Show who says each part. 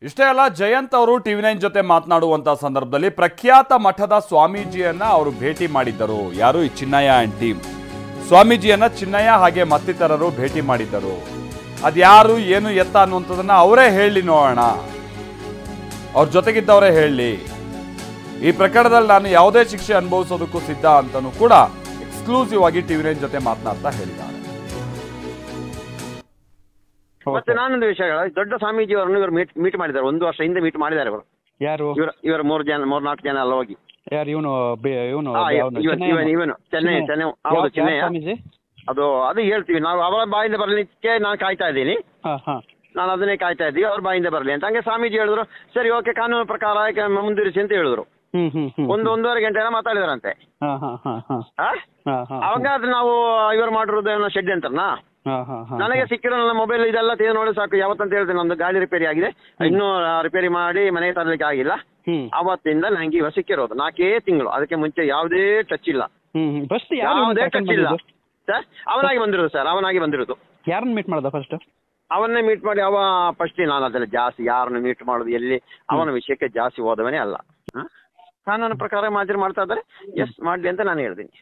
Speaker 1: ಇಷ್ಟೇ ಅಲ್ಲ, ಜಯಂತ್ ಅವರು TV9 ಜೊತೆ ಮಾತನಾಡುವಂತ ಸಂದರ್ಭದಲ್ಲಿ ಪ್ರಖ್ಯಾತ ಮಠದ ಸ್ವಾಮೀಜಿಯನ್ನ ಅವರು ಭೇಟಿ ಮಾಡಿದ್ದರು. ಯಾರು? ಈ ಚಿನ್ನಯ್ಯ ಅಂಡ್ ಟೀಮ್. ಸ್ವಾಮೀಜಿಯನ್ನ ಚಿನ್ನಯ್ಯ ಹಾಗೆ ಮತ್ತಿತರರು ಭೇಟಿ ಮಾಡಿದ್ದರು. ಅದ್ಯಾರು, ಏನು, ಎತ್ತ ಅನ್ನುವಂಥದ್ದನ್ನ ಅವರೇ ಹೇಳಿ ನೋಡೋಣ, ಅವ್ರ ಜೊತೆಗಿದ್ದವರೇ ಹೇಳಿ. ಈ ಪ್ರಕರಣದಲ್ಲಿ ನಾನು ಯಾವುದೇ ಶಿಕ್ಷೆ ಅನುಭವಿಸೋದಕ್ಕೂ ಸಿದ್ಧ ಅಂತನೂ ಕೂಡ ಎಕ್ಸ್ಕ್ಲೂಸಿವ್ ಆಗಿ TV9 ಜೊತೆ ಮಾತನಾಡ್ತಾ ಹೇಳಿದ್ದಾರೆ.
Speaker 2: ಮತ್ತೆ ನಾನೊಂದು ವಿಷಯ, ದೊಡ್ಡ ಸ್ವಾಮೀಜಿಯವರನ್ನು ಇವರು ಮೀಟ್ ಮಾಡಿದ್ದಾರೆ. 1 ವರ್ಷ ಹಿಂದೆ ಮೀಟ್ ಮಾಡಿದ್ದಾರೆ ಇವರು.
Speaker 3: ಯಾರು?
Speaker 2: ಇವರು 3-4 ಜನ ಎಲ್ಲ ಹೋಗಿ.
Speaker 3: ಯಾರು? ಇವನು
Speaker 2: ಇವನು ಚೆನ್ನೈ ಹೌದು, ಚೆನ್ನೈ. ಅದು ಹೇಳ್ತೀವಿ ನಾವು, ಅವರ ಬಾಯಿಂದ ಬರ್ಲಿಕ್ಕೆ ನಾನು ಕಾಯ್ತಾ ಇದ್ದೀನಿ. ನಾನು ಅದನ್ನೇ ಕಾಯ್ತಾ ಇದ್ದೀವಿ, ಅವ್ರ ಬಾಯಿಂದ ಬರಲಿ ಅಂತ. ಹಂಗೆ ಸ್ವಾಮೀಜಿ ಹೇಳಿದ್ರು, ಸರಿ ಓಕೆ, ಕಾನೂನು ಪ್ರಕಾರ ಮುಂದುವರಿಸಿ ಅಂತ ಹೇಳಿದ್ರು. 1-1.5 ಗಂಟೆ ಮಾತಾಡಿದಾರಂತೆ. ಅವಾಗ ಅದು ನಾವು ಇವರು ಮಾಡಿರೋದು ಶೆಡ್ ಅಂತನಾ. ನನಗೆ ಸಿಕ್ಕಿರೋ ನನ್ನ ಮೊಬೈಲ್ ಇದೆಲ್ಲ ತೆಗೆದು ನೋಡಿ ಸಾಕು. ಯಾವತ್ತಂತ ಹೇಳ್ತೇನೆ, ನಮ್ದು ಗಾಡಿ ರಿಪೇರಿ ಆಗಿದೆ, ಇನ್ನೂ ರಿಪೇರಿ ಮಾಡಿ ಮನೆಗೆ ತರಲಿಕ್ಕೆ ಆಗಿಲ್ಲ. ಅವತ್ತಿಂದ ನಂಗೆ ಇವಾಗ ಸಿಕ್ಕಿರೋದು 4 ತಿಂಗಳು. ಅದಕ್ಕೆ ಮುಂಚೆ ಯಾವುದೇ ಟಚ್ ಇಲ್ಲ, ಯಾವುದೇ ಟಚ್ ಇಲ್ಲ ಸರ್. ಅವನಾಗಿ ಬಂದಿರೋದು ಸರ್, ಅವನಾಗಿ ಬಂದಿರೋದು.
Speaker 3: ಯಾರನ್ನ ಮೀಟ್ ಮಾಡ್ದ ಫಸ್ಟ್?
Speaker 2: ಅವನ್ನೇ ಮೀಟ್ ಮಾಡಿ ಅವ ಫಸ್ಟ್. ನಾನು ಅದೆಲ್ಲ ಜಾಸ್ತಿ ಯಾರನ್ನು ಮೀಟ್ ಮಾಡೋದು, ಎಲ್ಲಿ ಅವನ ವಿಷಯಕ್ಕೆ ಜಾಸ್ತಿ ಹೋದವನೇ ಅಲ್ಲ. ಕಾನೂನು ಪ್ರಕಾರ ಮಾಜರ್ ಮಾಡ್ತಾ ಇದ್ದಾರೆ, ಎಸ್ ಮಾಡ್ಲಿ ಅಂತ ನಾನು ಹೇಳ್ತೀನಿ.